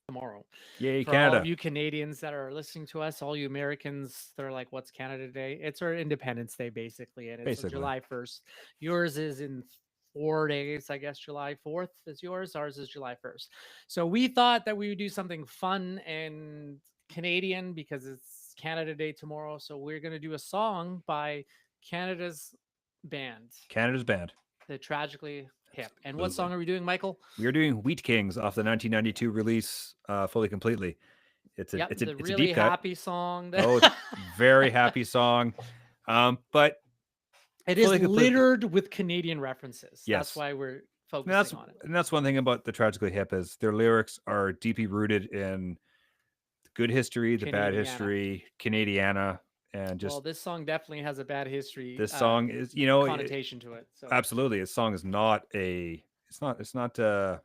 tomorrow. Yay, For all of Canada. you Canadians that are listening to us, all you Americans, they're like, "What's Canada Day?" It's our Independence Day, basically, and it's on Basically. July 1st. Yours is in 4 days, I guess. July 4th is yours. Ours is July 1st. So we thought that we would do something fun and Canadian because it's Canada Day tomorrow. So we're gonna do a song by Canada's band, Canada's band. the Tragically Hip. And what Absolutely. song are we doing, Michael? We are doing Wheat Kings off the 1992 release, Fully Completely. Yep, the It's a really deep cut. happy song. That Oh, very happy song. But it is Fully Completely, littered with Canadian references. That's yes. why we're And focusing on it. that's one thing about the Tragically Hip is their lyrics are deeply rooted in the good history, the bad Canadiana. history, Canadiana, and Well, just this song definitely has a bad history this song is, connotation to it. So absolutely. This song is not a, it's not yeah,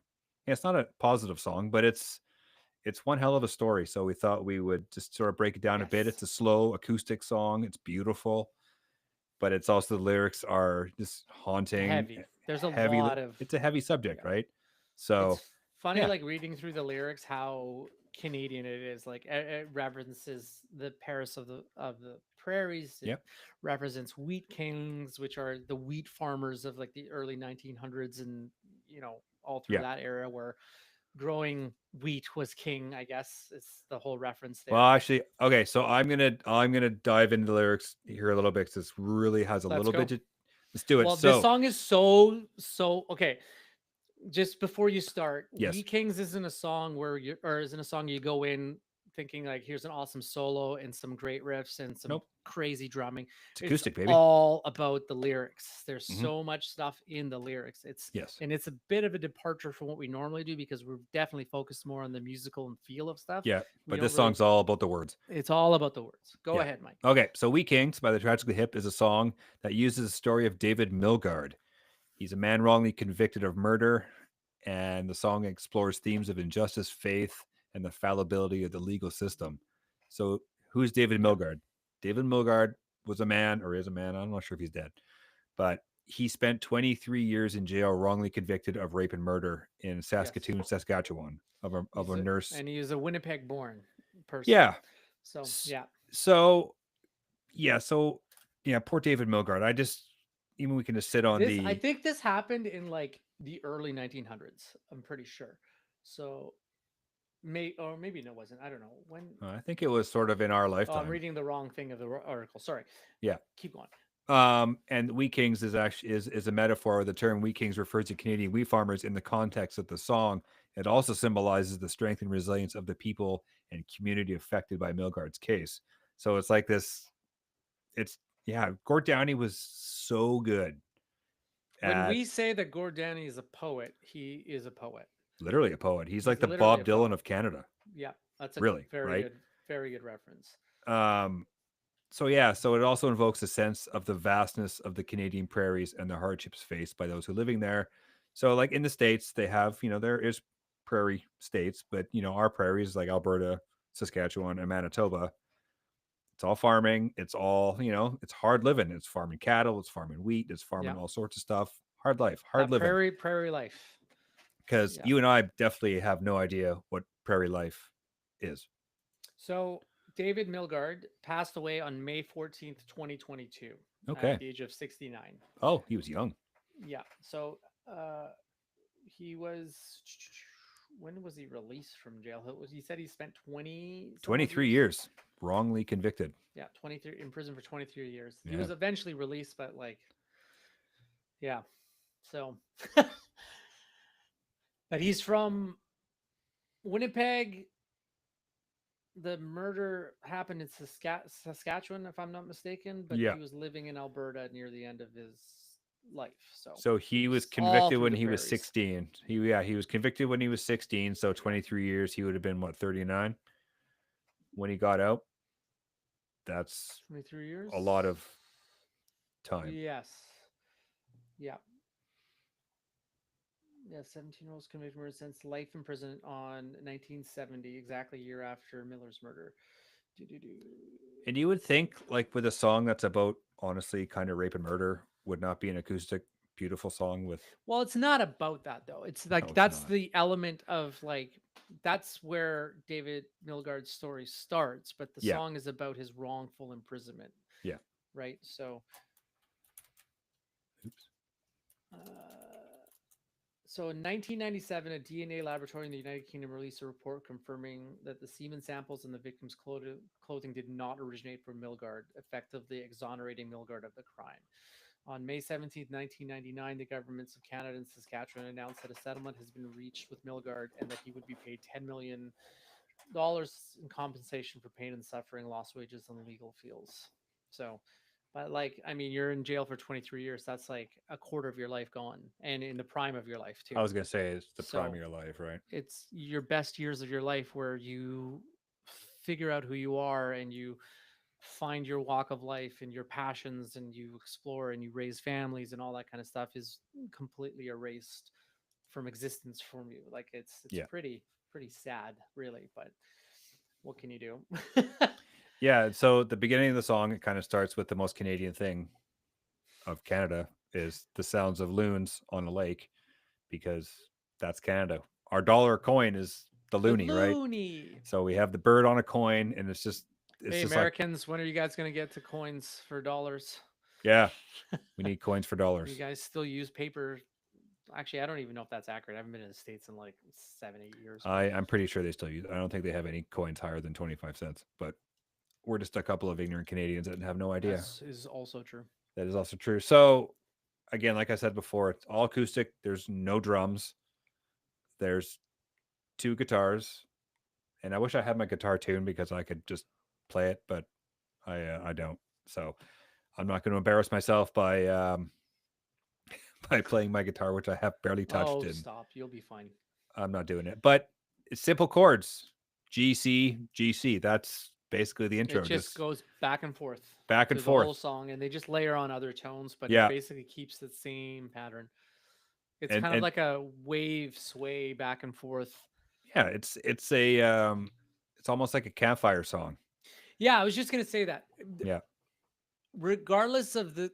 it's not a positive song, but it's one hell of a story. So we thought we would just sort of break it down a bit. yes, It's a slow acoustic song. It's beautiful, but it's also the lyrics are just haunting, heavy. There's a heavy. lot of It's a heavy subject, yeah. right? So It's funny, yeah, like reading through the lyrics, how Canadian it is. Like it references the Paris of the prairies. It yeah, represents wheat kings, which are the wheat farmers of like the early 1900s, and all through yeah. that era where growing wheat was king. I guess it's the whole reference Well, there. actually, okay. So I'm gonna dive into the lyrics here a little bit because this really has a Let's little bit go. to. Let's do it. Well, this So song is so okay. Just before you start, yes, "We Kings" isn't a song where you or isn't a song you go in thinking like, "Here's an awesome solo and some great riffs and some nope. crazy drumming." It's It's acoustic, baby. all about the lyrics. There's Hmm. so much stuff in the lyrics. Yes. It's a bit of a departure from what we normally do because we're definitely focused more on the musical and feel of stuff. Yeah, We but don't this really. song's all about the words. It's all about the words. Go Yeah. ahead, Mike. Okay, so "We Kings" by the Tragically Hip is a song that uses the story of David Milgaard. He's a man wrongly convicted of murder, and the song explores themes of injustice, faith, and the fallibility of the legal system. So, who's David Yep. Milgaard? David Milgaard was a man, or is a man. I'm not sure if he's dead, but he spent 23 years in jail, wrongly convicted of rape and murder in Yes. Saskatoon, Saskatchewan, of a nurse. He is a Winnipeg-born person. Yeah. So yeah, So so yeah, poor David Milgaard. I just, even we can just sit on I the. think this happened in like the early 1900s. I'm pretty sure. So maybe no, it wasn't. I don't know when. I think it was sort of in our Oh, I'm lifetime. reading the wrong thing of the article. Sorry. Yeah. Keep going. And wheat kings is actually is a metaphor. The term wheat kings refers to Canadian wheat farmers in the context of the song. It also symbolizes the strength and resilience of the people and community affected by Milgaard's case. So it's like this. It's yeah. Gord Downey was so good When at we say that Gordani is a poet, he is a poet. literally a poet. He's like He's the literally a Bob Dylan poet. of Canada, Yeah, that's a really, right? very good reference. Um, so yeah, so it also invokes a sense of the vastness of the Canadian prairies and the hardships faced by those who living there. So like in the states, they have, there is prairie states, but our prairies like Alberta, Saskatchewan, and Manitoba. It's all farming. It's all, it's hard living. It's farming cattle. It's farming wheat. It's farming Yeah, all sorts of stuff. Hard life, hard that living. prairie life. Because Yeah. you and I definitely have no idea what prairie life is. So David Milgaard passed away on May 14th, 2022, at Okay. the age of 69. Oh, he was young. Yeah. So he was. When was he released from jail? He said he spent 20 some odd 23 years. years, wrongly convicted. Yeah, 23 in prison for 23 years. He Yeah. was eventually released, but like, yeah. So, but he's from Winnipeg. The murder happened in Saskatchewan, if I'm not mistaken, but Yeah. he was living in Alberta near the end of his life. So So he he was was all convicted through when the he was prairies. 16. He was convicted when he was 16, so 23 years. He would have been what, 39 when he got out. That's 23 a years? lot of time. Yes. Yeah. Yeah, 17-year-old's convicted murder sentenced life in prison on 1970, exactly a year after Miller's murder. Do. And you would think like with a song that's about honestly kind of rape and murder would not be an acoustic, beautiful song with. Well, it's not about that though. It's No, like it's that's not. the element of like that's where David Milgaard's story starts, but the Yeah, song is about his wrongful imprisonment, yeah. right? So, Oops. uh, so in 1997, a DNA laboratory in the United Kingdom released a report confirming that the semen samples in the victim's clothing did not originate from Milgaard, effectively exonerating Milgaard of the crime. On May 17th, 1999, the governments of Canada and Saskatchewan announced that a settlement has been reached with Milgaard and that he would be paid $10 million in compensation for pain and suffering, lost wages, and legal fees. So, but like, I mean, you're in jail for 23 years. That's like a quarter of your life gone, and in the prime of your life too. I was gonna say it's the prime of So your life, right? it's your best years of your life where you figure out who you are and you find your walk of life and your passions and you explore and you raise families and all that kind of stuff is completely erased from existence from you. Like it's Yeah, pretty sad, really, but what can you do? yeah. So the beginning of the song, it kind of starts with the most Canadian thing of Canada is the sounds of loons on a lake, because that's Canada. Our dollar coin is the The loonie, right? loony. So we have the bird on a coin, and it's Hey, just like, Americans, when are you guys going to get to coins for dollars? yeah, we need coins for You dollars. guys still use paper? Actually, I don't even know if that's accurate. I haven't been in the States in like 7, 8 years. I'm pretty sure they still use. I don't think they have any coins higher than 25 cents, but we're just a couple of ignorant Canadians that have no idea. That is also true. That is also true. So again, like I said before, it's all acoustic. There's no drums. There's two guitars, and I wish I had my guitar tuned because I could just play it, but I don't. So I'm not going to embarrass myself by by playing my guitar, which I have barely touched, Oh, and stop. You'll be fine. I'm not doing it. But it's simple chords: G C G C. That's basically the It intro. just Just goes back and forth back and through the whole forth. song, and they just layer on other tones, but it Yeah, basically keeps the same pattern. It's and kind of like a wave sway back and forth. yeah, it's almost like a campfire song. Yeah, I was just gonna say that. Yeah, Regardless of the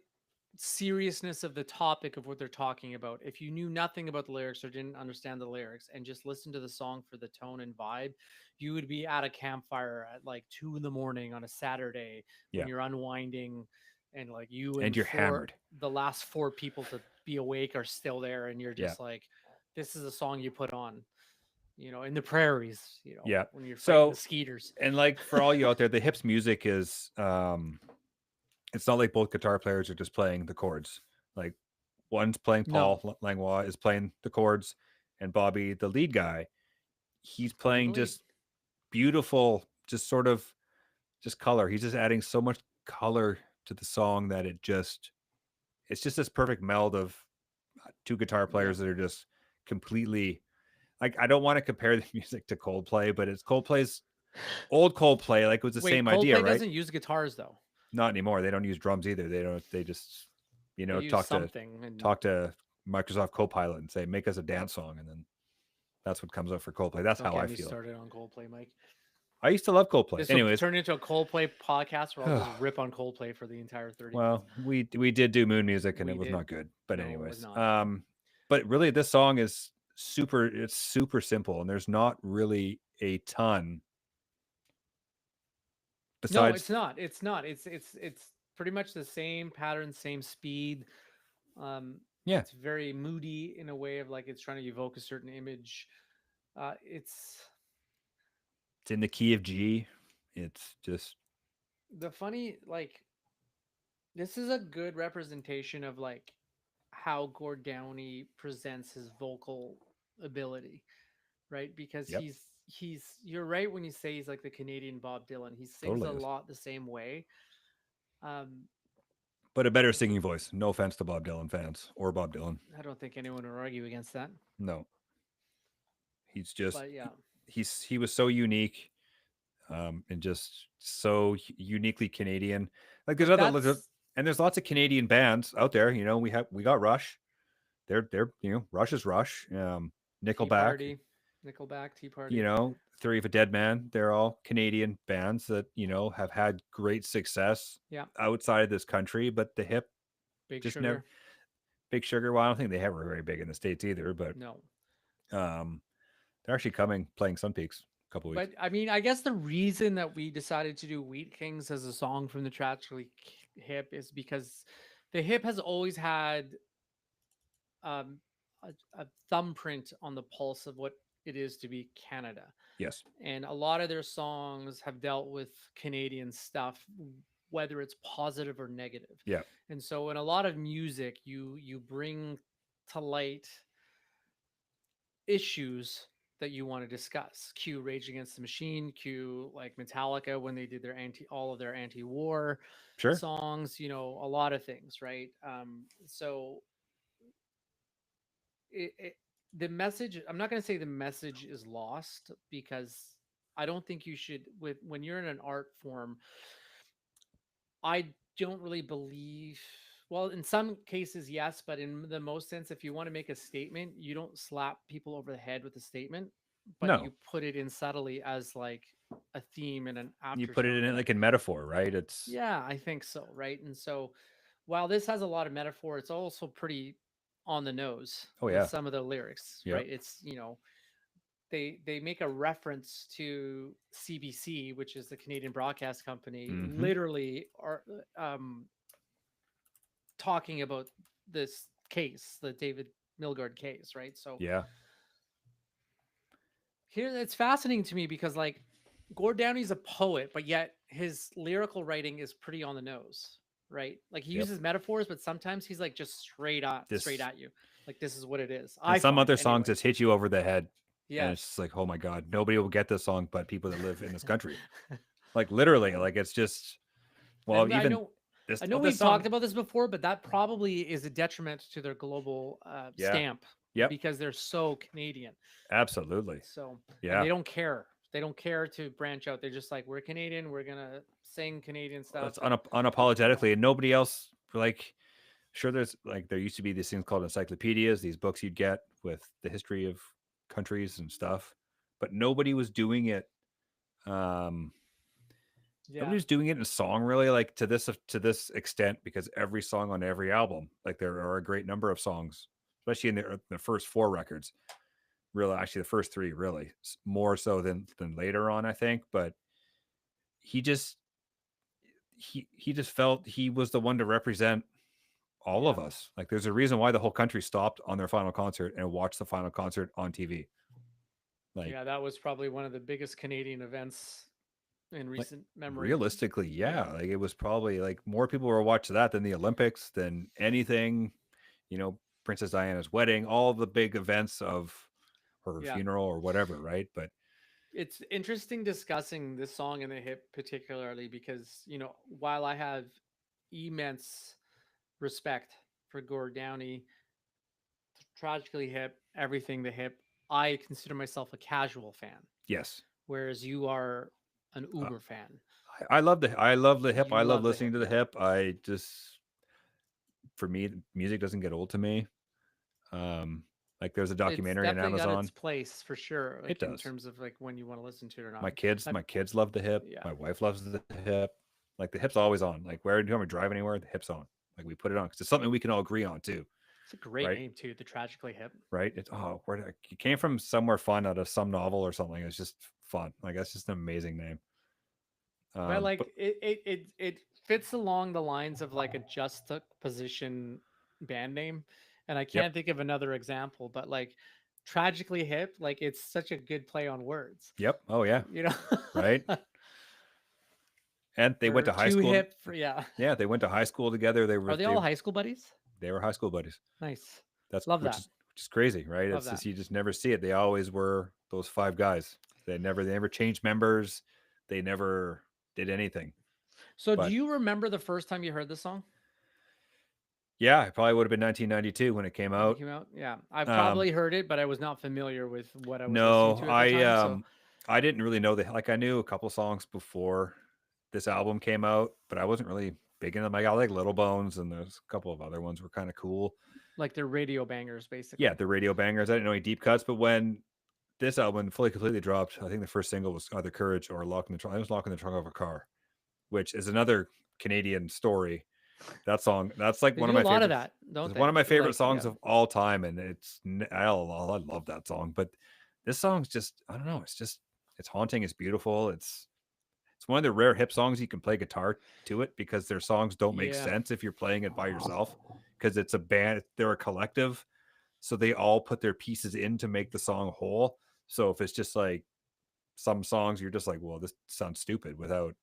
seriousness of the topic of what they're talking about, if you knew nothing about the lyrics or didn't understand the lyrics and just listened to the song for the tone and vibe, you would be at a campfire at like 2 in the morning on a Saturday when yeah, you're unwinding and like you and and you're four hammered. the last four people to be awake are still there and you're Yeah, just like, this is a song you put on, in the prairies, yeah. when you're fighting the So, skeeters. and like for all you out there, the hips music is it's not like both guitar players are just playing the chords. Like one's playing, No, Paul Langlois is playing the chords, and Bobby, the lead guy, he's playing the playing lead. just beautiful, just sort of just color. He's just adding so much color to the song that it's just this perfect meld of two guitar Yeah. players that are just completely like, I don't want to compare the music to Coldplay, but it's Coldplay's old Coldplay, like it was the Wait, same idea, Coldplay right? doesn't use guitars though. Not anymore. They don't use drums either. They just, They use something, and talk to Microsoft Copilot and say, make us a dance song. And then that's what comes up for Coldplay. That's don't how I get me feel. started on Coldplay, Mike. I used to love Coldplay. This will Anyways, turn into a Coldplay podcast where I'll just rip on Coldplay for the entire 30 minutes. well, we did do Moon Music and We it was did. not good. But No, it was anyways, not. but really this song is it's super simple, and there's not really a ton No, besides. it's not. It's not. It's pretty much the same pattern, same speed. Yeah, It's very moody in a way of like it's trying to evoke a certain image. It's it's in the key of G. It's just the funny like this is a good representation of like how Gord Downey presents his vocal ability, right? Because yep, he's you're right when you say he's like the Canadian Bob Dylan. He sings a totally is. lot the same way. Um, But a better singing voice. No offense to Bob Dylan fans or Bob Dylan. I don't think anyone would argue against that. No, he's just But yeah, he was so unique, and just so uniquely Canadian. Like but there's and there's lots of Canadian bands out there. We got Rush. They're Rush is Rush. Tea Nickelback. Party, Nickelback, Tea Party, Theory of a Dead Man. They're all Canadian bands that have had great success yeah, outside of this country, but the hip Big just never. Sugar. Big Sugar. Well, I don't think they were very big in the States either, but No. um, they're actually playing Sun Peaks a couple weeks. But I mean, I guess the reason that we decided to do Wheat Kings as a song from the Tragically Hip is because the hip has always had um, a thumbprint on the pulse of what it is to be Canada. Yes. And a lot of their songs have dealt with Canadian stuff, whether it's positive or negative. Yeah. And so in a lot of music, you bring to light issues that you want to discuss. Cue Rage Against the Machine, cue like Metallica when they did their all of their anti-war Sure. songs, a lot of things, right? So the message, I'm not going to say the message is lost, because I don't think you should, when you're in an art form, I don't really believe, well, in some cases yes, but in the most sense, if you want to make a statement, you don't slap people over the head with a statement, but No, you put it in subtly as like a theme and an you put it aftertone in it that, like in metaphor, right? It's yeah, I think so, right? And so while this has a lot of metaphor, it's also pretty on the nose oh with yeah, some of the lyrics, yep. right? It's, they make a reference to CBC, which is the Canadian Broadcast Company, Mm-hmm. literally are talking about this case, the David Milgaard case, right? So Yeah, here it's fascinating to me because like Gord Downey's a poet, but yet his lyrical writing is pretty on the nose, right? Like he yep. uses metaphors, but sometimes he's like just straight This at you. Like this is what it is. and I some find other songs anyway. just hit you over the head, and it's Yes. just like, oh my god, nobody will get this song, but people that live in this country, like literally, like it's just, well, And even I know this we've song, talked about this before, but that probably is a detriment to their global yeah, stamp yep, because they're so Canadian. absolutely, So, and yeah. they don't care. They don't care to branch out. They're just like, we're Canadian. We're gonna sing Canadian stuff. It's And, unapologetically, and nobody else like. Sure, there's like there used to be these things called encyclopedias, these books you'd get with the history of countries and stuff, but nobody was doing it. Um, yeah, Nobody was doing it in a song really, like to this extent, because every song on every album, like there are a great number of songs, especially in the first four records. Really, actually, the first three really more so than later on, I think. But he just he just felt he was the one to represent all yeah, of us. Like there's a reason why the whole country stopped on their final concert and watched the final concert on TV. Like yeah. That was probably one of the biggest Canadian events in like recent memory. realistically, Yeah, yeah. Like it was probably like more people were watching that than the Olympics, than anything, Princess Diana's wedding, all the big events of her yeah. funeral or whatever, right? But It's interesting discussing this song in the hip particularly because while I have immense respect for Gord Downey, Tragically Hip, everything the hip, I consider myself a casual fan, yes. whereas you are an Uh, uber fan. I love the hip. You I love love the listening hip, to the yeah. hip. I just for me, music doesn't get old to me. Um, like there's a It's documentary on definitely got its Amazon. place for sure, It like in does. terms of like when you want to listen to it or not. My But kids love the hip. yeah, My wife loves the hip. Like the hip's always on. Like where do we drive anywhere? The hip's on. Like we put it on because it's something we can all agree on too, it's a great right? name too, the Tragically Hip. Right? It's it came from somewhere fun out of some novel or something. It's just fun. Like that's just an amazing name. But But like it fits along the lines of like a juxtaposition band name, and I yep, can't think of another example. But like Tragically Hip, like it's such a good play on words, yep. Oh yeah, you know. right. And they went Or to high too school. hip for, yeah. Yeah, they went to high school together. Are they all high school buddies? They were high school buddies. Nice. That's Love which that. is crazy, right? Love It's that. just you just never see it. They always were those five guys. They never changed members. They never did anything. So do But you remember the first time you heard this song yeah, it probably would have been 1992 when it came when it out. came out? Yeah. I've Um, probably heard it, but I was not familiar with what I was listening no, to at the time. So I didn't really know that. Like I knew a couple songs before this album came out, but I wasn't really big into them. I got like Little Bones, and there's a couple of other ones were kind of cool. like they're radio bangers Yeah, basically. the radio bangers. I didn't know any deep cuts, but when this album fully completely dropped, I think the first single was either Courage or Lock in the Trunk. I was Lock in the Trunk of a Car, which is another Canadian story. That song, that's like They one of do a my lot of favorites. that, don't It's one they? of my favorite Like, songs yeah, of all time, and I love that song. But this song's just, I don't know, it's haunting, it's beautiful, it's one of the rare hip songs you can play guitar to it because their songs don't make yeah, sense if you're playing it by yourself because it's a band, they're a collective, so they all put their pieces in to make the song whole. So if it's just like some songs, you're just like, well, this sounds stupid without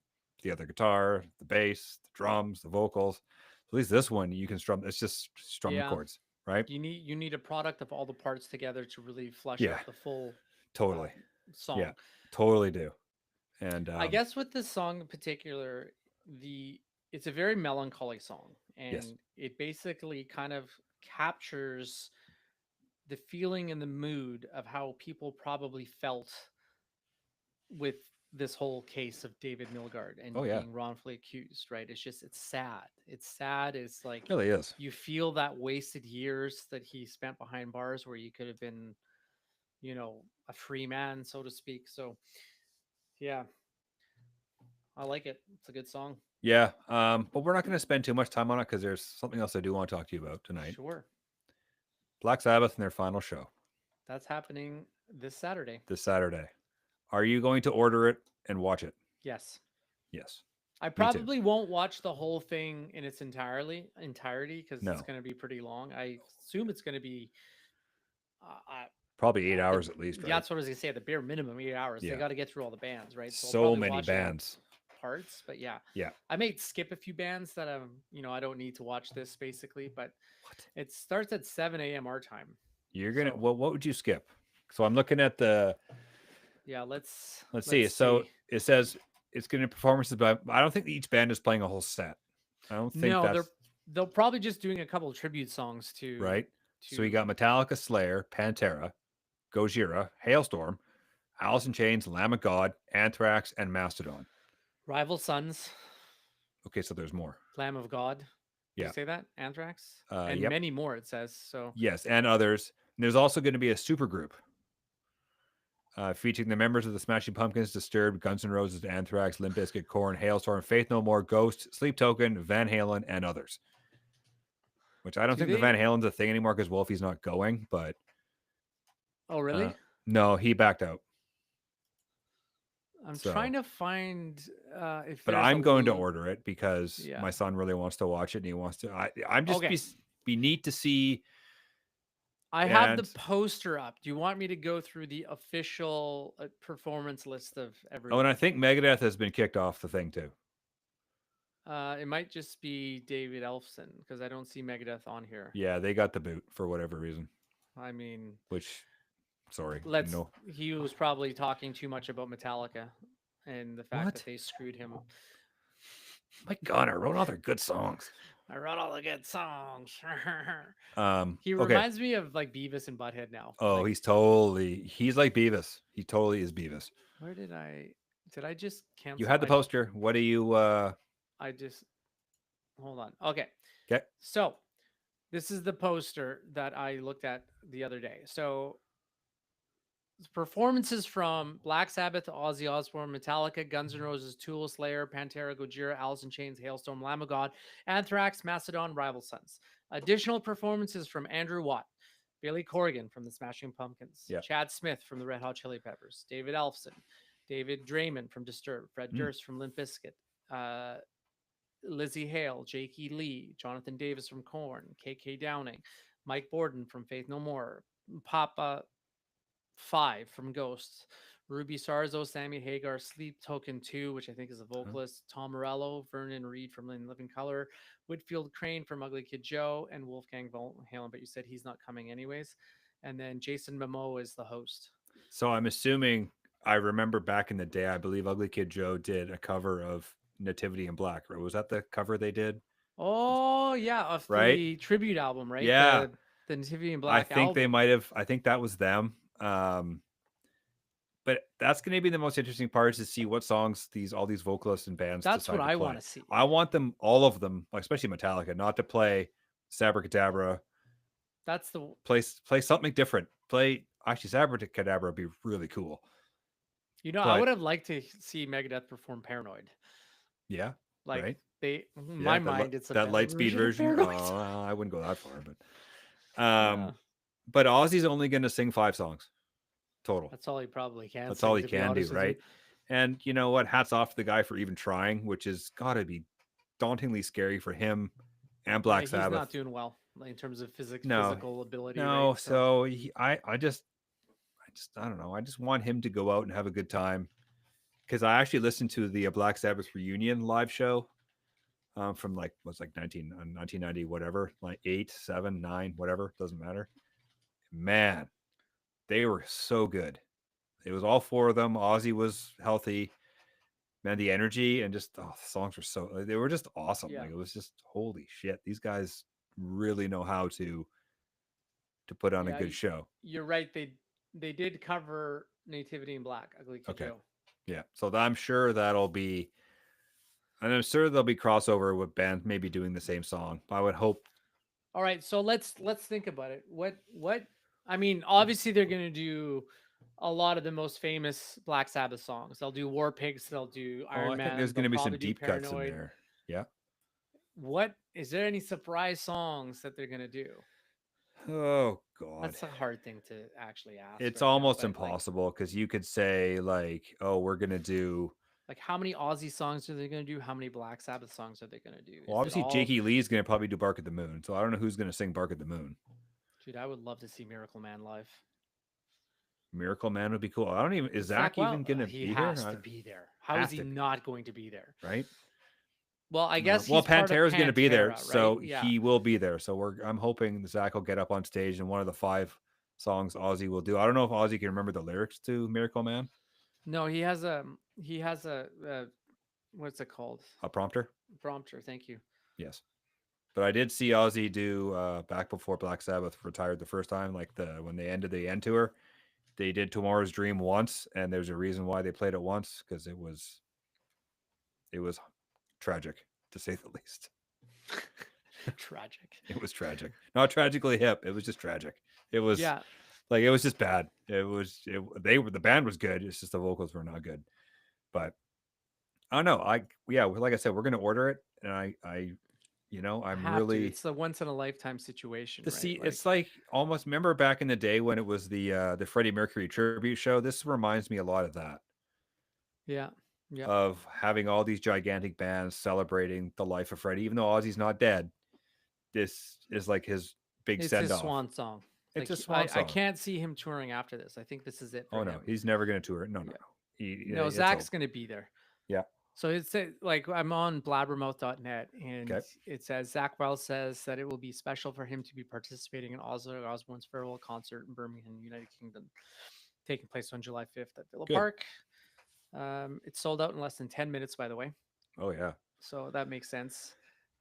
the other guitar, the bass, the drums, the vocals. At least this one you can strum. It's just strumming yeah. chords, right? You need a product of all the parts together to really flesh Yeah, out the full totally. Yeah, song. totally do. And I guess with this song in particular, the it's a very melancholy song, yes, and it basically kind of captures the feeling and the mood of how people probably felt with this whole case of David Milgaard oh and yeah, being wrongfully accused, right? It's just it's sad. It's sad. It's like really is. you feel that wasted years that he spent behind bars where you could have been, a free man, so to speak. So yeah, I like it. It's a good song. Yeah, but we're not going to spend too much time on it because there's something else I do want to talk to you about tonight. Sure. Black Sabbath and their final show That's happening this Saturday. this Saturday. Are you going to order it and watch it? Yes. Yes, I me too. probably won't watch the whole thing in its entirety because it's No, going to be pretty long. I assume it's going to be probably eight at the hours at least, right? that's what I was gonna say. At the bare minimum, 8 hours. They Yeah, got to get through all the bands, right? So I'll so probably many watch it in bands. parts. But yeah, Yeah. I may skip a few bands that I don't need to watch this basically. But What? it starts at 7 a.m. our time. You're gonna So what would you skip? So I'm looking at the yeah, let's see. let's So see. it says it's gonna performances, but I don't think each band is playing a whole set. I don't think No, that's they'll probably just doing a couple of tribute songs to right. So you to got Metallica, Slayer, Pantera, Gojira, Hailstorm, Alice in Chains, Lamb of God, Anthrax, and Mastodon. Rival Sons, Okay, so there's more. Lamb of God. Did you Yeah. say that? Anthrax and Yep. many more. It says so. Yes, and others. And there's also going to be a super group featuring the members of the Smashing Pumpkins, Disturbed, Guns N' Roses, Anthrax, Limp Bizkit, Korn, Hailstorm, Faith No More, Ghost, Sleep Token, Van Halen, and others. Which I don't Do think the they? Van Halen's a thing anymore because Wolfie's not going. But Oh, really? no, he backed out. I'm So, trying to find if but there's a I'm going to order it because yeah. my son really wants to watch it and he wants to. I'm just Okay. be neat to see. I have the And poster up. Do you want me to go through the official performance list of oh, everyone? and I think Megadeth has been kicked off the thing too. It might just be David Elfson because I don't see Megadeth on here. Yeah, they got the boot for whatever reason. I mean, Which, sorry, no. He was probably talking too much about Metallica and the fact that they screwed him. My God, I wrote all their good songs. I wrote all the good songs. He okay. reminds me of like Beavis and Butthead now. Oh, like, he's like Beavis. He totally is Beavis. Where did I just cancel? You had the poster. What do you I just hold on. Okay. Okay. So this is the poster that I looked at the other day. So performances from Black Sabbath, Ozzy Osbourne, Metallica, Guns N' Roses, Tool, Slayer, Pantera, Gojira, Alice in Chains, Hailstorm, Lamb of God, Anthrax, Mastodon, Rival Sons. Additional performances from Andrew Watt, Billy Corgan from the Smashing Pumpkins, Chad Smith from the Red Hot Chili Peppers, David Elfson, David Draymond from Disturbed, Fred Durst from Limp Bizkit, Lizzie Hale, Jake E. Lee, Jonathan Davis from Korn, KK Downing, Mike Borden from Faith No More, Papa 5 from Ghosts, Ruby Sarzo, Sammy Hagar, Sleep Token 2, which I think is a vocalist, Tom Morello, Vernon Reed from In Living Color, Whitfield Crane from Ugly Kid Joe, and Wolfgang Van Halen, but you said he's not coming anyways. And then Jason Momoa is the host. So I'm assuming, I remember back in the day, I believe Ugly Kid Joe did a cover of Nativity in Black. Right? Was that the cover they did? Oh, yeah, of the tribute album, right? Yeah. The Nativity in Black I think album. they might have. I think that was them. But that's going to be the most interesting part, is to see what songs all these vocalists and bands. That's what I want to see. I want them, all of them, especially Metallica, not to play Sabracadabra. That's the play something different. Actually, Sabracadabra would be really cool. I would have liked to see Megadeth perform Paranoid. Yeah, like right? in Yeah, my mind, it's a that better Lightspeed version of version. Paranoid. Oh, I wouldn't go that far, Yeah, but Ozzy's only going to sing 5 songs total. that's all he probably can That's all sing, he to be can do, honest with you. right? And you know what? Hats off to the guy for even trying, which has got to be dauntingly scary for him and Yeah, Black he's not Sabbath. doing well, like, in terms of No, physical ability, right? no. So, So I don't know. I just want him to go out and have a good time because I actually listened to the Black Sabbath reunion live show from like what's like 1990 whatever, like 8, 7, 9, whatever, doesn't matter. Man, they were so good. It was all 4 of them. Ozzy was healthy. Man, the energy and just the songs were so they were just awesome. yeah, Like it was just holy shit. These guys really know how to put on a yeah, good show. you're right. They did cover Nativity in Black, Ugly Kid Okay. Joe. Yeah. So I'm sure that'll be and I'm sure there'll be crossover with bands maybe doing the same song. I would hope. All right, so let's think about it. What I mean, obviously they're gonna do a lot of the most famous Black Sabbath songs. They'll do War Pigs, they'll do Oh, Iron I think Man, there's they'll gonna be some probably do deep cuts in Paranoid. there. Yeah. What is there any surprise songs that they're gonna do? Oh God. That's a hard thing to actually ask It's right now, almost but impossible because you could say like, oh, we're gonna do like how many Aussie songs are they gonna do? How many Black Sabbath songs are they gonna do? well, Is it obviously all? Jakey Lee's gonna probably do Bark at the Moon. So I don't know who's gonna sing Bark at the Moon. Dude, I would love to see Miracle Man live. Miracle Man would be cool. I don't even is Zach Well, even gonna he be here? has to be there. How is Has he to be, not going to be there? right? Well, I guess Well, he's part of Pantera's going to be there, Pantera, right? so Yeah. he will be there. So I'm hoping Zach will get up on stage and one of the 5 songs Ozzy will do. I don't know if Ozzy can remember the lyrics to Miracle Man. No, he has a what's it called? A prompter. Prompter. Thank you. Yes, but I did see Ozzy do back before Black Sabbath retired the first time, like when they ended the end tour. They did Tomorrow's Dream once, and there's a reason why they played it once because it was tragic to say the least. Tragic. It was tragic. Not tragically hip. It was just tragic. It was like it was just bad. The band was good. It's just the vocals were not good. But I don't know. Like I said, we're gonna order it, and I'm really It's the once in a lifetime situation, to right? see. Like, It's like almost remember back in the day when it was the Freddie Mercury tribute show. This reminds me a lot of that. yeah. Yeah. Of having all these gigantic bands celebrating the life of Freddie, even though Ozzy's not dead. This is like his big It's send his off. swan song. It's Like a swan song. I can't see him touring after this. I think this is it for Oh no, him. he's never going to tour. No. No, Zach's going to be there. Yeah. So it's like I'm on blabbermouth.net and Okay. it says Zach Wells says that it will be special for him to be participating in Ozzy Osbourne's farewell concert in Birmingham, United Kingdom, taking place on July 5th at Villa Park. It's sold out in less than 10 minutes, by the way. Oh yeah. So that makes sense.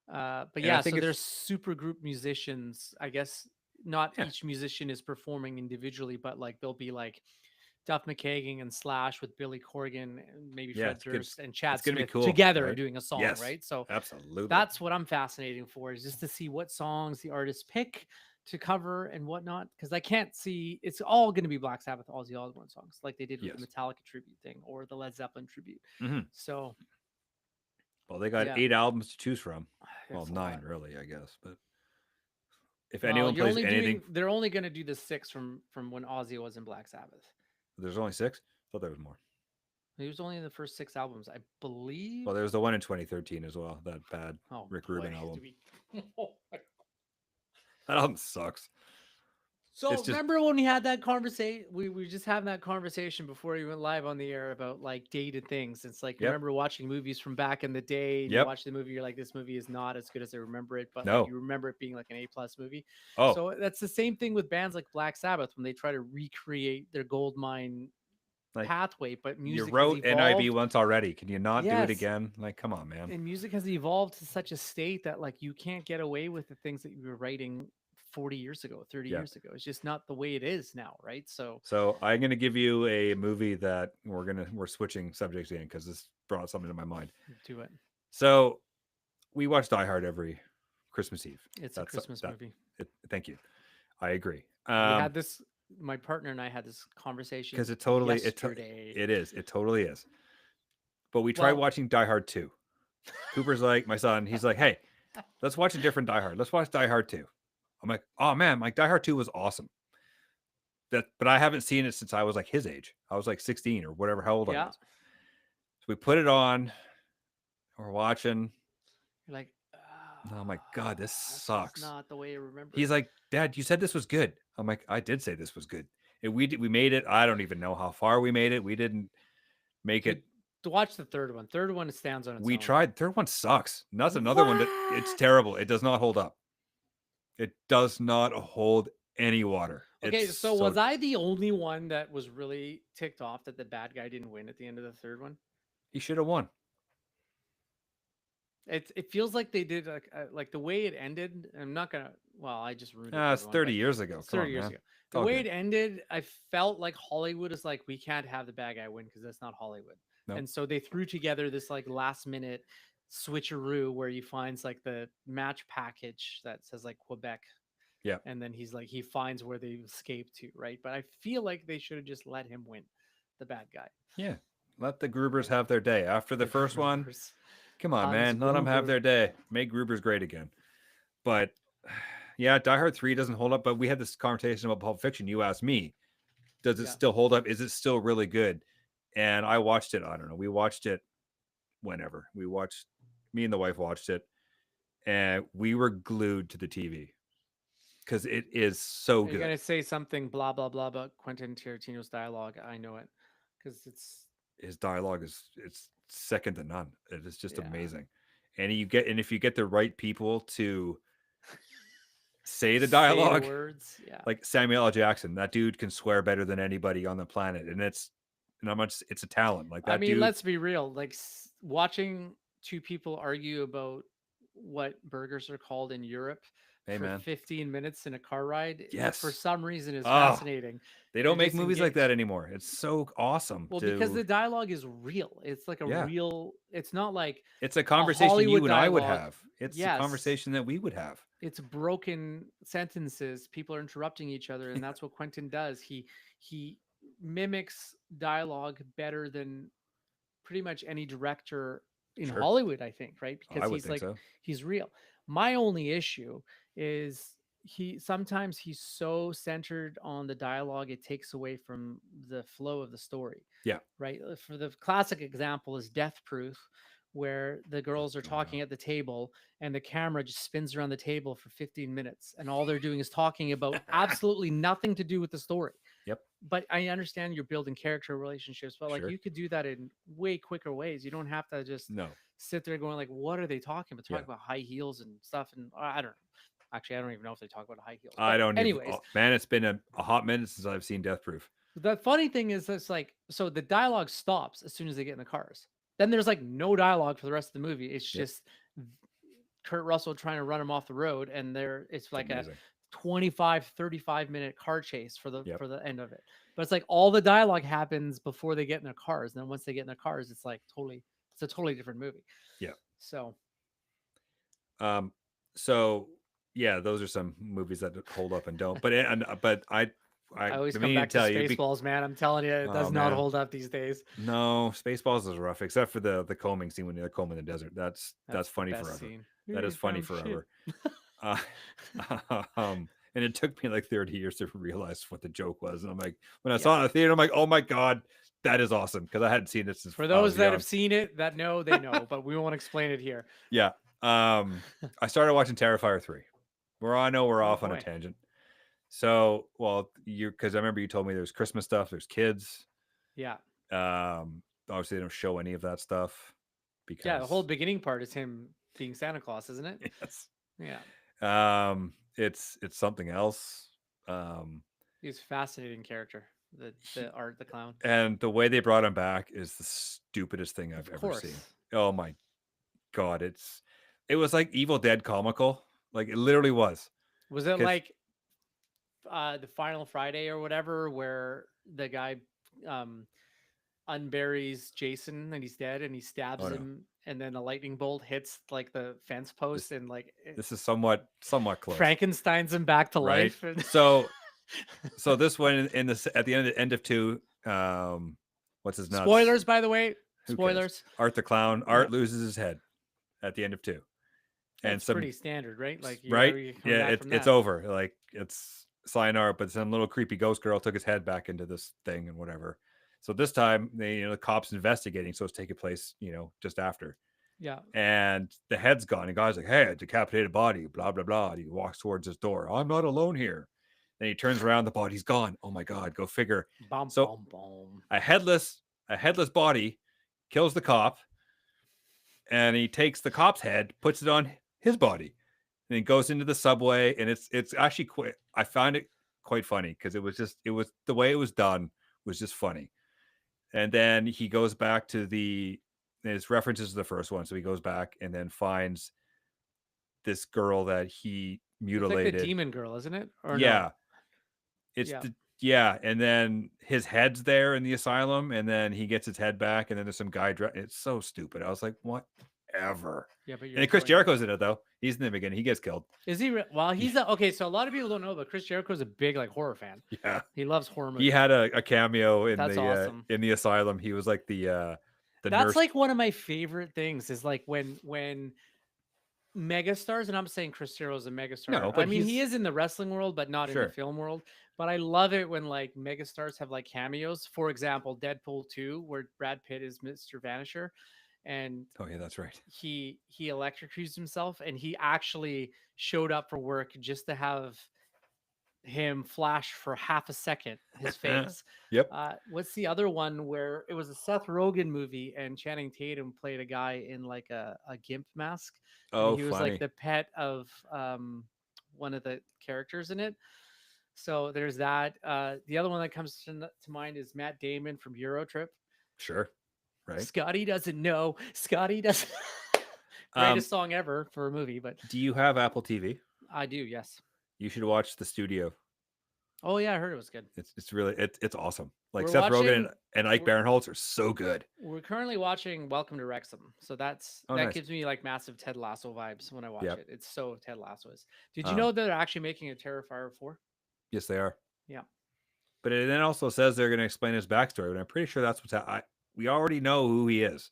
But And yeah, so there's super group musicians. I guess not each musician is performing individually, but like there'll be like Duff McKagan and Slash with Billy Corgan and maybe Fred Durst and Chad Smith cool, together right? doing a song, Yes, right? So absolutely. that's what I'm fascinating for, is just to see what songs the artists pick to cover and whatnot. Because I can't see it's all going to be Black Sabbath, Ozzy Osbourne songs, like they did with the Metallica tribute thing or the Led Zeppelin tribute. So, well, they got 8 albums to choose from. Well, 9 really, I guess. But if anyone plays anything, they're only going to do the 6 from when Ozzy was in Black Sabbath. There's only 6. I thought there was more. He was only in the first 6 albums, I believe. Well, there was the one in 2013 as well. That bad Rick Rubin album. That album sucks. So remember when we had that conversation? We were just having that conversation before we went live on the air about like dated things. It's like, remember watching movies from back in the day, and you watch the movie, you're like, this movie is not as good as I remember it, but like, you remember it being like an A+ movie. So that's the same thing with bands like Black Sabbath when they try to recreate their gold mine pathway, but music you wrote NIB once already. Can you not do it again? Like, come on, man. And music has evolved to such a state that like you can't get away with the things that you were writing 40 years ago, 30 years ago. It's just not the way it is now, right? So I'm going to give you a movie that we're switching subjects in because this brought something to my mind. Do it. So we watch Die Hard every Christmas Eve. It's a Christmas movie. Thank you. I agree. We had this. My partner and I had this conversation because it totally yesterday. It totally is. But we tried watching Die Hard 2. Cooper's like, my son, he's like, hey, let's watch a different Die Hard. Let's watch Die Hard 2. I'm like, oh man, like Die Hard 2 was awesome. But I haven't seen it since I was like his age. I was like 16 or whatever, how old I Yeah. was. So we put it on. We're watching. You're like, Oh my God, this This sucks. is not the way I remember. He's like, Dad, you said this was good. I'm like, I did say this was good. And we made it. I don't even know how far we made it. We didn't make it. To watch the third one. Third one, it stands on its We own. tried. Third one sucks. And that's another one that it's What? terrible. It does not hold up. It does not hold any water. Okay, It's so was I the only one that was really ticked off that the bad guy didn't win at the end of the third one? He should have won. It feels like they did like the way it ended. I'm not gonna. Well, I just ruined it. It's 30 years ago. It's Come 30 on, years man. ago. It's The all way good. it ended, I felt like Hollywood is like, we can't have the bad guy win because that's not Hollywood. Nope. And so they threw together this like last minute switcheroo where he finds like the match package that says like Quebec. Yeah. And then he's like, he finds where they escaped to, right? But I feel like they should have just let him win, the bad guy. Yeah. Let the Grubers have their day. After the first one, Grubers. come on, Hans man. Let them have Gruber. their day. Make Grubers great again. But yeah, Die Hard 3 doesn't hold up. But we had this conversation about Pulp Fiction. You asked me, does it still hold up? Is it still really good? And I watched it. I don't know. We watched it whenever. Me and the wife watched it. And we were glued to the TV. Because it is so You're good. gonna say something blah blah blah about Quentin Tarantino's dialogue. I know it because his dialogue it's second to none. It is just Yeah. amazing. And if you get the right people to say the dialogue, say the words. Yeah. like Samuel L. Jackson, that dude can swear better than anybody on the planet, and it's a talent. Like that I mean, dude. let's be real. Like watching two people argue about what burgers are called in Europe Hey, for man. 15 minutes in a car ride, Yes. for some reason is Oh, fascinating. They don't You're make movies like disengaged. that anymore. It's so awesome. Well, because the dialogue is real. It's like a Yeah. real. It's not like it's a conversation Hollywood you and I would dialogue. have. It's Yes. a conversation that we would have. It's broken sentences. People are interrupting each other, and that's what Quentin does. He mimics dialogue better than pretty much any director in Sure. Hollywood, I think, right? I Because would he's think like so. he's real. My only issue is sometimes he's so centered on the dialogue it takes away from the flow of the story. Yeah. Right. For the classic example is Death Proof, where the girls are talking at the table and the camera just spins around the table for 15 minutes and all they're doing is talking about absolutely nothing to do with the story. Yep. But I understand you're building character relationships, but like Sure. you could do that in way quicker ways. You don't have to just sit there going like, what are they talking about? Talking about high heels and stuff. And I don't know. Actually, I don't even know if they talk about high heels. I don't. Anyways, man, it's been a hot minute since I've seen Death Proof. The funny thing is, it's like, so the dialogue stops as soon as they get in the cars. Then there's like no dialogue for the rest of the movie. It's just Kurt Russell trying to run him off the road, and it's like a 25-35 minute car chase for the end of it. But it's like all the dialogue happens before they get in their cars, and then once they get in their cars, it's like it's a totally different movie. Yeah. So yeah, those are some movies that hold up and don't. But I always come back to Spaceballs, man. I'm telling you, it does not hold up these days. No, Spaceballs is rough, except for the combing scene when they're combing the desert. That's funny forever. Scene. That is funny forever. And it took me like 30 years to realize what the joke was. And I'm like, when I saw it in the theater, I'm like, oh my God, that is awesome. Because I hadn't seen it since. For those that have seen it, that know, they know, but we won't explain it here. Yeah. I started watching Terrifier 3. I know we're off on a tangent. So, because I remember you told me there's Christmas stuff, there's kids. Yeah. Obviously they don't show any of that stuff because the whole beginning part is him being Santa Claus, isn't it? Yes. Yeah. It's something else. He's a fascinating character. The Art the Clown. And the way they brought him back is the stupidest thing I've ever seen. Oh my God. It was like Evil Dead comical. Like it literally was. Was it like the Final Friday or whatever, where the guy unburies Jason and he's dead and he stabs him and then a lightning bolt hits like the fence post and like this is somewhat close. Frankenstein's him back to life. So this one at the end of 2, what's his nuts? Spoilers, by the way. Spoilers. Art the Clown. Art loses his head. at the end of 2. And That's some pretty standard, right? Like right? you're coming Yeah, back from it's that. over. Like it's sayonara, but some little creepy ghost girl took his head back into this thing and whatever. So this time, the cops investigating, so it's taking place, just after. Yeah. And the head's gone. And guy's like, "Hey, a decapitated body, blah blah blah." And he walks towards his door. I'm not alone here. Then he turns around, the body's gone. Oh my god, go figure. Bum So bum bum. a headless body kills the cop, and he takes the cop's head, puts it on his body, and he goes into the subway. And it's actually quite. I found it quite funny because it was the way it was done was just funny. And then he goes back to his references to the first one, so he goes back and then finds this girl that he It's like the mutilated. demon girl, isn't it? Or no? Yeah, it's Yeah. yeah, and then his head's there in the asylum, and then he gets his head back, and then there's some guy. It's so stupid. I was like, whatever. Yeah, but And you're then Chris throwing. Jericho's in it though. He's in the beginning. He gets killed. Is he? Well, he's okay. So a lot of people don't know, but Chris Jericho's a big like horror fan. Yeah, He loves horror he movies. had a cameo in That's awesome. in the asylum. He was like the That's nurse. like one of my favorite things is like when megastars, and I'm saying Chris Jericho's a megastar. No, I but mean, he he's- is in the wrestling world, but not in the Sure. film world. But I love it when like megastars have like cameos. For example, Deadpool 2, where Brad Pitt is Mr. Vanisher, and Oh yeah, that's right. he electrocutes himself, and he actually showed up for work just to have him flash for half a second his face. Yep. What's the other one where it was a Seth Rogen movie and Channing Tatum played a guy in like a gimp mask, and Oh, he was funny. like the pet of one of the characters in it. So there's that. The other one that comes to mind is Matt Damon from Eurotrip. Sure. Right. Scotty doesn't know. Scotty doesn't. Greatest song ever for a movie, but Do you have Apple TV? I do. Yes. You should watch The Studio. Oh yeah, I heard it was good. It's really it's awesome. Like We're Seth Rogen watching- and Ike Barinholtz are so good. We're currently watching Welcome to Wrexham, so that nice. gives me like massive Ted Lasso vibes when I watch Yep. it. It's so Ted Lasso is. Did you know that they're actually making a Terrifier 4? Yes, they are. Yeah. But it then also says they're going to explain his backstory, and I'm pretty sure that's we already know who he is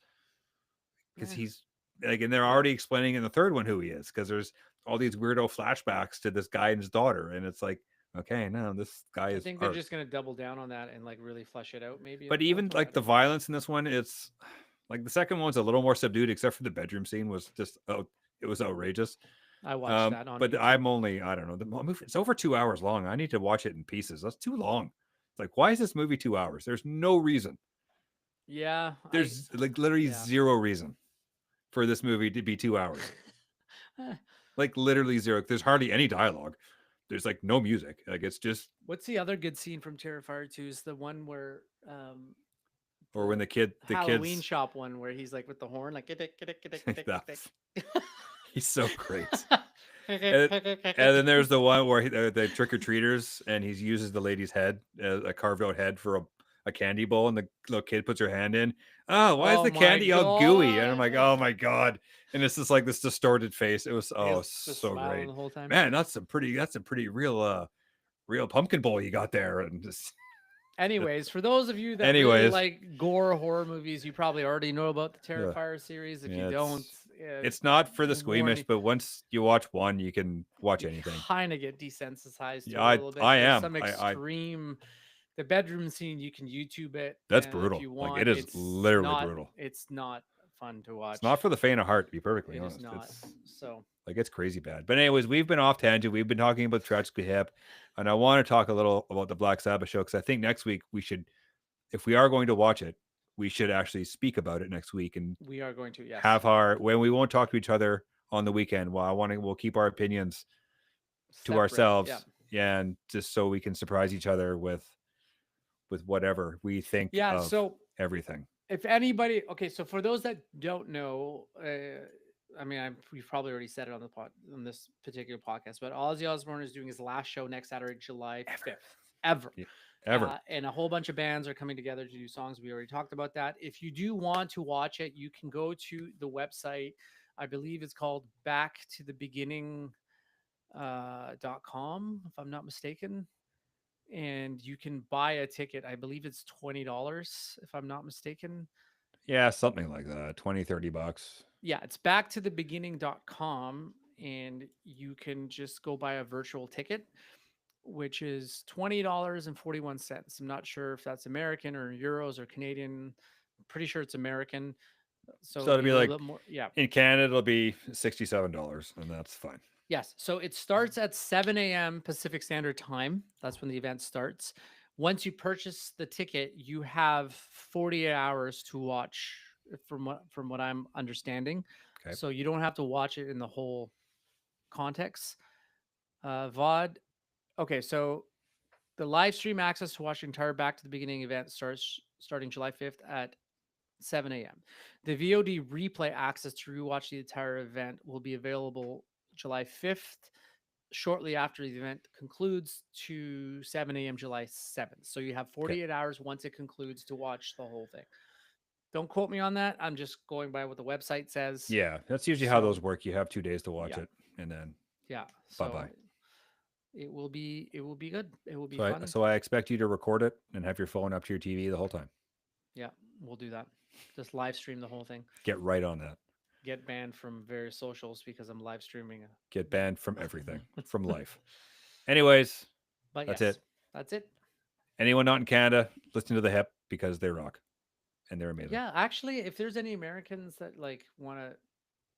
because Yeah. he's like, and they're already explaining in the third one who he is because there's all these weirdo flashbacks to this guy and his daughter, and it's like, okay, no, this guy I is. think they're just gonna double down on that and like really flesh it out, maybe. But even like the violence in this one, it's like the second one's a little more subdued, except for the bedroom scene was just it was outrageous. I watched that on. But YouTube. I'm only I don't know the movie. It's over 2 hours long. I need to watch it in pieces. That's too long. It's like, why is this movie 2 hours? There's no reason. Yeah. There's like literally zero reason for this movie to be 2 hours. Like literally zero. There's hardly any dialogue. There's like no music. Like it's just. What's the other good scene from Terrifier 2? Is the one where or when the Halloween kids shop one where he's like with the horn, like he's so great. And then there's the one where the trick or treaters, and he uses the lady's head, a carved out head for a candy bowl, and the little kid puts her hand in. Oh, why is the candy all gooey? And I'm like, oh my god! And it's just like this distorted face. It was so great. The whole time. Man, that's a pretty real pumpkin bowl you got there, and just. Anyways, for those of you that really like gore horror movies, you probably already know about the Terrifier series. If you don't, it's not for the squeamish, but once you watch one, you can watch anything. Kind of get desensitized. Yeah, I am. Some extreme. The bedroom scene, you can YouTube it. That's brutal. If you want. Like it is literally brutal. It's not fun to watch. It's not for the faint of heart, to be perfectly honest. It's not. So like it's crazy bad. But anyways, we've been off tangent. We've been talking about Tragically Hip, and I want to talk a little about the Black Sabbath show because I think next week we should, if we are going to watch it, we should actually speak about it next week. And we are going to have when we won't talk to each other on the weekend. Well, we'll keep our opinions to ourselves, and just so we can surprise each other with whatever we think. Yeah. Of so everything. If anybody, okay, so for those that don't know, I mean, we've probably already said it on this particular podcast, but Ozzy Osbourne is doing his last show next Saturday, July 5th. Ever. And a whole bunch of bands are coming together to do songs. We already talked about that. If you do want to watch it, you can go to the website. I believe it's called backtothebeginning.com, if I'm not mistaken. And you can buy a ticket. I believe it's $20, if I'm not mistaken. Yeah, something like that. 20, $30. Yeah, it's backtothebeginning.com, and you can just go buy a virtual ticket, which is $20.41. I'm not sure if that's American or euros or Canadian. I'm pretty sure it's American. So So it'll it'll be be a little like bit more. Yeah. in Canada, it'll be $67, and that's fine. Yes. So it starts at 7 a.m. Pacific Standard Time. That's when the event starts. Once you purchase the ticket, you have 48 hours to watch, from what I'm understanding. Okay. So you don't have to watch it in the whole context. VOD. Okay, so the live stream access to watch the entire Back to the Beginning event starting July 5th at 7 a.m. The VOD replay access to rewatch the entire event will be available July 5th, shortly after the event concludes, to 7 a.m. July 7th. So you have 48 hours once it concludes to watch the whole thing. Don't quote me on that. I'm just going by what the website says. Yeah, that's usually how those So, work. You have 2 days to watch yeah, it, and then yeah. bye So bye. it will be good. It will be So fun. I expect you to record it and have your phone up to your TV the whole time. Yeah, we'll do that. Just live stream the whole thing. Get right on that. Get banned from various socials because I'm live streaming. Get banned from everything, from life. Anyways, But that's yes, it. that's it. Anyone not in Canada, listen to the Hip because they rock and they're amazing. Yeah, actually, if there's any Americans that like want to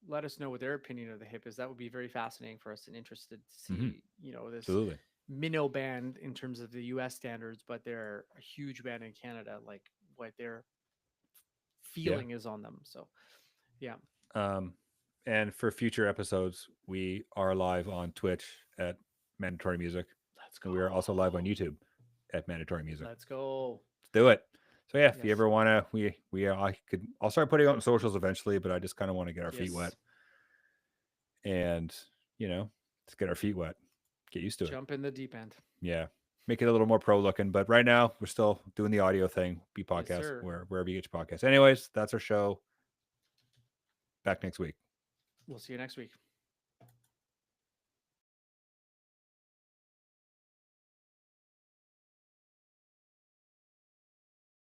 let us know what their opinion of the hip is, that would be very fascinating for us and interested to see, Mhm. this Absolutely. minnow band in terms of the US standards, but they're a huge band in Canada, like what their Yeah. feeling is on them. So, yeah. And for future episodes, we are live on Twitch at Mandatory Music. Let's And go. we are also live on YouTube at Mandatory Music. Let's go. Let's do it. So yeah, if you Yes. ever want to, I'll start putting out on socials eventually, but I just kind of want to get our feet wet Yes. and, let's get our feet wet, get used to it. Jump in the deep end. Yeah. Make it a little more pro looking, but right now we're still doing the audio thing. Be Yes, podcast sir. wherever you get your podcast. Anyways, that's our show. Back next week. We'll see you next week.